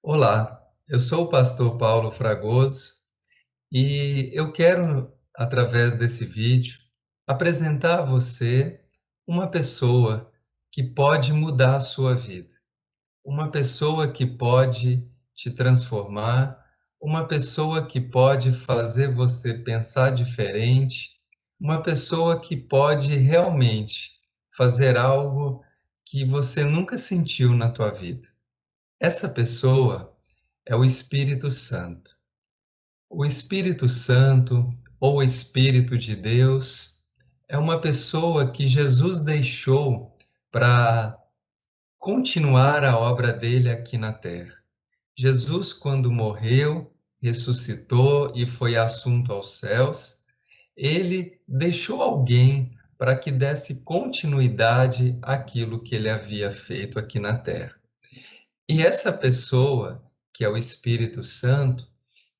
Olá, eu sou o pastor Paulo Fragoso e eu quero, através desse vídeo, apresentar a você uma pessoa que pode mudar a sua vida, uma pessoa que pode te transformar, uma pessoa que pode fazer você pensar diferente, uma pessoa que pode realmente fazer algo que você nunca sentiu na tua vida. Essa pessoa é o Espírito Santo. O Espírito Santo, ou Espírito de Deus, é uma pessoa que Jesus deixou para continuar a obra dele aqui na terra. Jesus, quando morreu, ressuscitou e foi assunto aos céus, ele deixou alguém para que desse continuidade àquilo que ele havia feito aqui na terra. E essa pessoa, que é o Espírito Santo,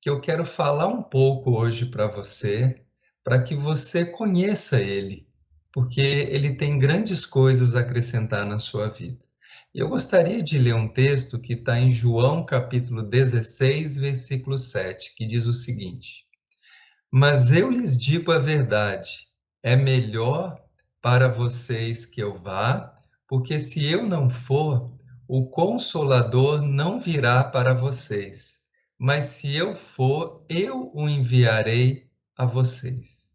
que eu quero falar um pouco hoje para você, para que você conheça ele, porque ele tem grandes coisas a acrescentar na sua vida. Eu gostaria de ler um texto que está em João capítulo 16, versículo 7, que diz o seguinte: Mas eu lhes digo a verdade, é melhor para vocês que eu vá, porque se eu não for, o Consolador não virá para vocês. Mas se eu for, eu o enviarei a vocês.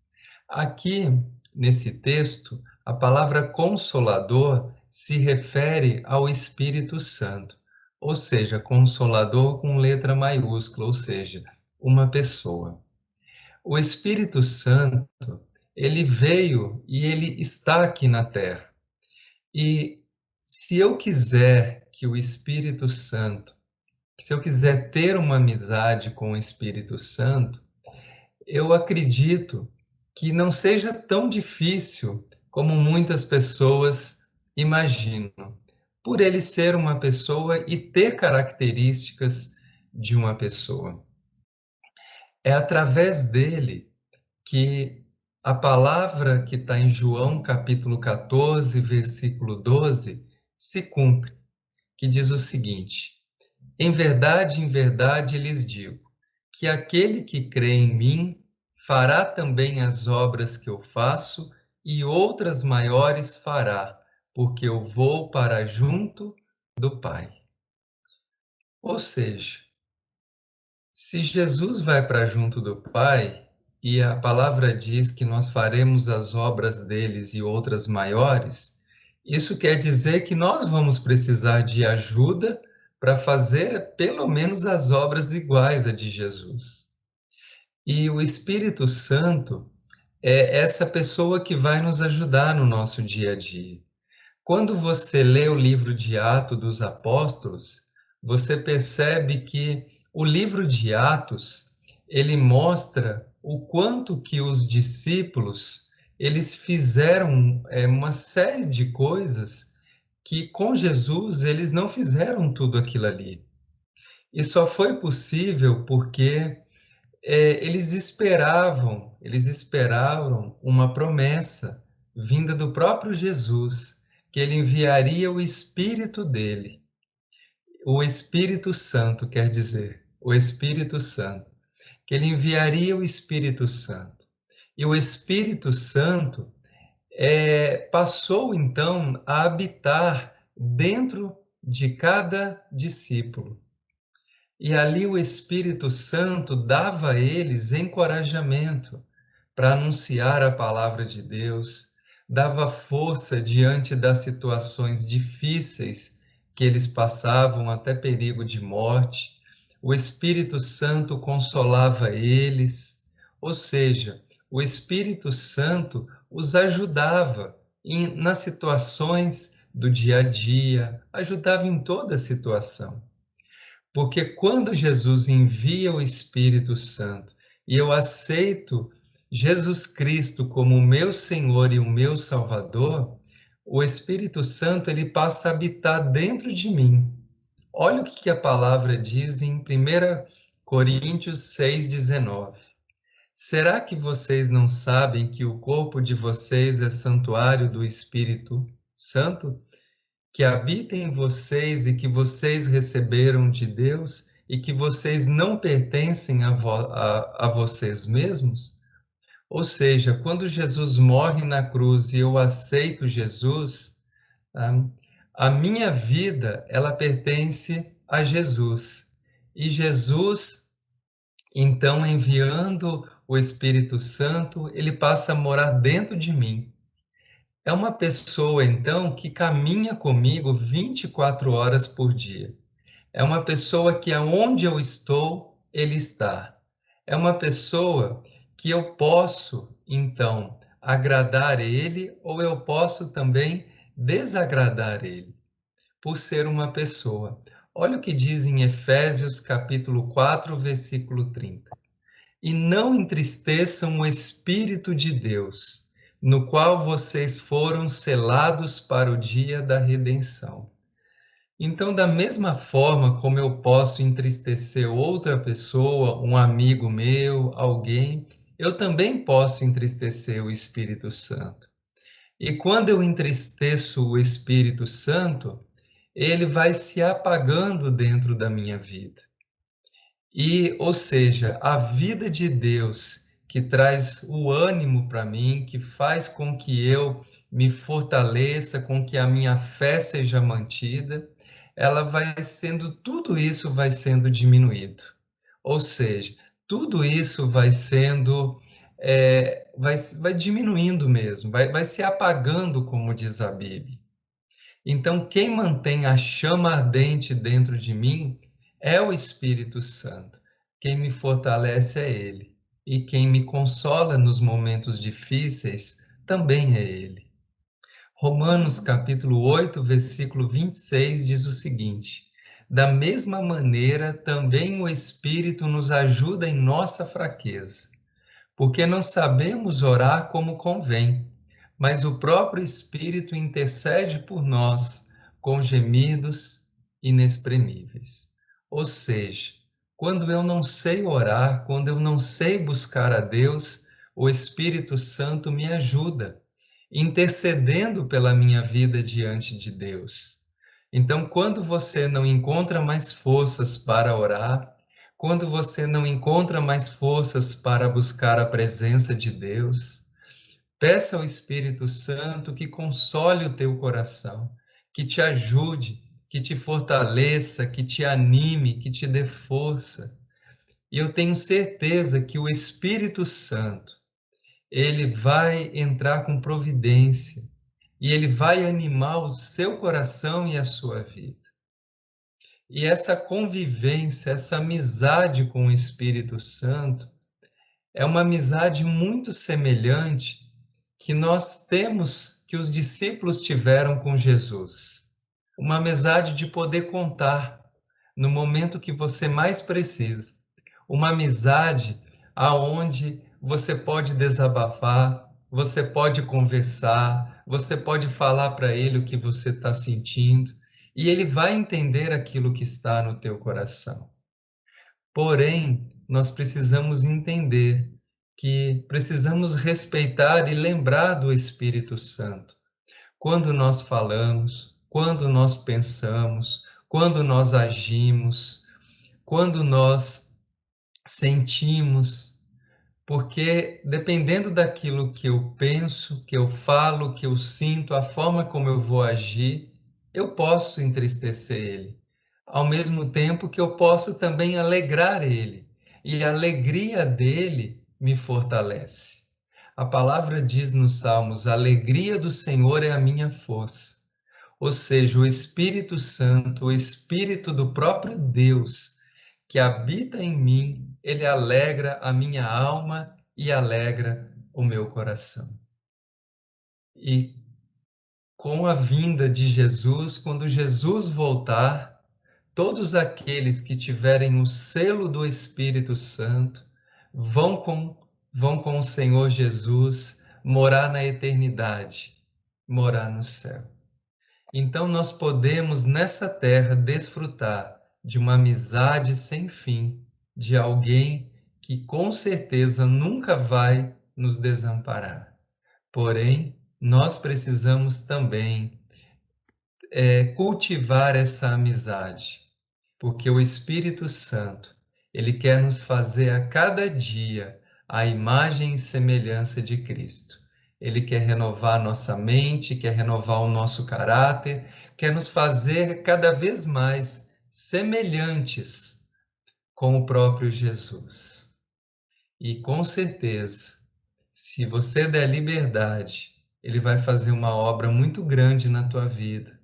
Aqui, nesse texto, a palavra Consolador se refere ao Espírito Santo, ou seja, Consolador com letra maiúscula, ou seja, uma pessoa. O Espírito Santo, ele veio e ele está aqui na Terra. E se eu quiser que o Espírito Santo, se eu quiser ter uma amizade com o Espírito Santo, eu acredito que não seja tão difícil como muitas pessoas imaginam, por ele ser uma pessoa e ter características de uma pessoa. É através dele que a palavra que está em João capítulo 14, versículo 12, se cumpre, que diz o seguinte: em verdade lhes digo, que aquele que crê em mim fará também as obras que eu faço e outras maiores fará, porque eu vou para junto do Pai. Ou seja, se Jesus vai para junto do Pai, e a palavra diz que nós faremos as obras deles e outras maiores, isso quer dizer que nós vamos precisar de ajuda para fazer pelo menos as obras iguais a de Jesus. E o Espírito Santo é essa pessoa que vai nos ajudar no nosso dia a dia. Quando você lê o livro de Atos dos Apóstolos, você percebe que o livro de Atos, ele mostra o quanto que os discípulos, eles fizeram uma série de coisas que com Jesus eles não fizeram tudo aquilo ali. E só foi possível porque eles esperavam uma promessa vinda do próprio Jesus, que ele enviaria o Espírito dele. O Espírito Santo, quer dizer, o Espírito Santo, que ele enviaria o Espírito Santo. E o Espírito Santo passou então a habitar dentro de cada discípulo. E ali o Espírito Santo dava a eles encorajamento para anunciar a palavra de Deus, dava força diante das situações difíceis que eles passavam, até perigo de morte. O Espírito Santo consolava eles, ou seja, o Espírito Santo os ajudava nas situações do dia a dia, ajudava em toda situação. Porque quando Jesus envia o Espírito Santo e eu aceito Jesus Cristo como o meu Senhor e o meu Salvador, o Espírito Santo ele passa a habitar dentro de mim. Olha o que a palavra diz em 1 Coríntios 6,19. Será que vocês não sabem que o corpo de vocês é santuário do Espírito Santo que habita em vocês e que vocês receberam de Deus e que vocês não pertencem a vocês mesmos? Ou seja, quando Jesus morre na cruz e eu aceito Jesus, ah, a minha vida, ela pertence a Jesus. E Jesus, então, enviando o Espírito Santo, ele passa a morar dentro de mim. É uma pessoa, então, que caminha comigo 24 horas por dia. É uma pessoa que aonde eu estou, ele está. É uma pessoa que eu posso, então, agradar ele ou eu posso também desagradar ele, por ser uma pessoa. Olha o que diz em Efésios capítulo 4, versículo 30. E não entristeçam o Espírito de Deus, no qual vocês foram selados para o dia da redenção. Então, da mesma forma como eu posso entristecer outra pessoa, um amigo meu, alguém, eu também posso entristecer o Espírito Santo. E quando eu entristeço o Espírito Santo, ele vai se apagando dentro da minha vida. E, ou seja, a vida de Deus que traz o ânimo para mim, que faz com que eu me fortaleça, com que a minha fé seja mantida, ela vai sendo, tudo isso vai sendo diminuído. Ou seja, tudo isso vai sendo, vai diminuindo mesmo, vai se apagando, como diz a Bíblia. Então, quem mantém a chama ardente dentro de mim é o Espírito Santo. Quem me fortalece é Ele. E quem me consola nos momentos difíceis também é Ele. Romanos capítulo 8, versículo 26 diz o seguinte: da mesma maneira, também o Espírito nos ajuda em nossa fraqueza, porque não sabemos orar como convém, mas o próprio Espírito intercede por nós com gemidos inexprimíveis. Ou seja, quando eu não sei orar, quando eu não sei buscar a Deus, o Espírito Santo me ajuda, intercedendo pela minha vida diante de Deus. Então, quando você não encontra mais forças para orar, quando você não encontra mais forças para buscar a presença de Deus, peça ao Espírito Santo que console o teu coração, que te ajude, que te fortaleça, que te anime, que te dê força. E eu tenho certeza que o Espírito Santo, ele vai entrar com providência e ele vai animar o seu coração e a sua vida. E essa convivência, essa amizade com o Espírito Santo, é uma amizade muito semelhante que nós temos, que os discípulos tiveram com Jesus. Uma amizade de poder contar no momento que você mais precisa. Uma amizade aonde você pode desabafar, você pode conversar, você pode falar para ele o que você está sentindo e ele vai entender aquilo que está no teu coração. Porém, nós precisamos entender que precisamos respeitar e lembrar do Espírito Santo. Quando nós falamos, quando nós pensamos, quando nós agimos, quando nós sentimos, porque dependendo daquilo que eu penso, que eu falo, que eu sinto, a forma como eu vou agir, eu posso entristecer ele. Ao mesmo tempo que eu posso também alegrar ele, e a alegria dele me fortalece. A palavra diz nos Salmos: a alegria do Senhor é a minha força. Ou seja, o Espírito Santo, o Espírito do próprio Deus, que habita em mim, ele alegra a minha alma e alegra o meu coração. E com a vinda de Jesus, quando Jesus voltar, todos aqueles que tiverem o selo do Espírito Santo vão com o Senhor Jesus morar na eternidade, morar no céu. Então nós podemos nessa terra desfrutar de uma amizade sem fim, de alguém que com certeza nunca vai nos desamparar. Porém, nós precisamos também cultivar essa amizade, porque o Espírito Santo, ele quer nos fazer a cada dia a imagem e semelhança de Cristo. Ele quer renovar nossa mente, quer renovar o nosso caráter, quer nos fazer cada vez mais semelhantes com o próprio Jesus. E com certeza, se você der liberdade, ele vai fazer uma obra muito grande na tua vida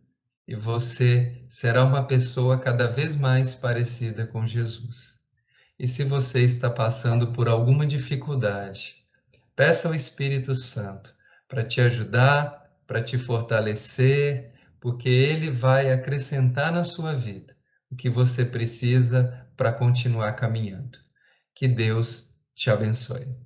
e você será uma pessoa cada vez mais parecida com Jesus. E se você está passando por alguma dificuldade, peça ao Espírito Santo para te ajudar, para te fortalecer, porque ele vai acrescentar na sua vida o que você precisa para continuar caminhando. Que Deus te abençoe.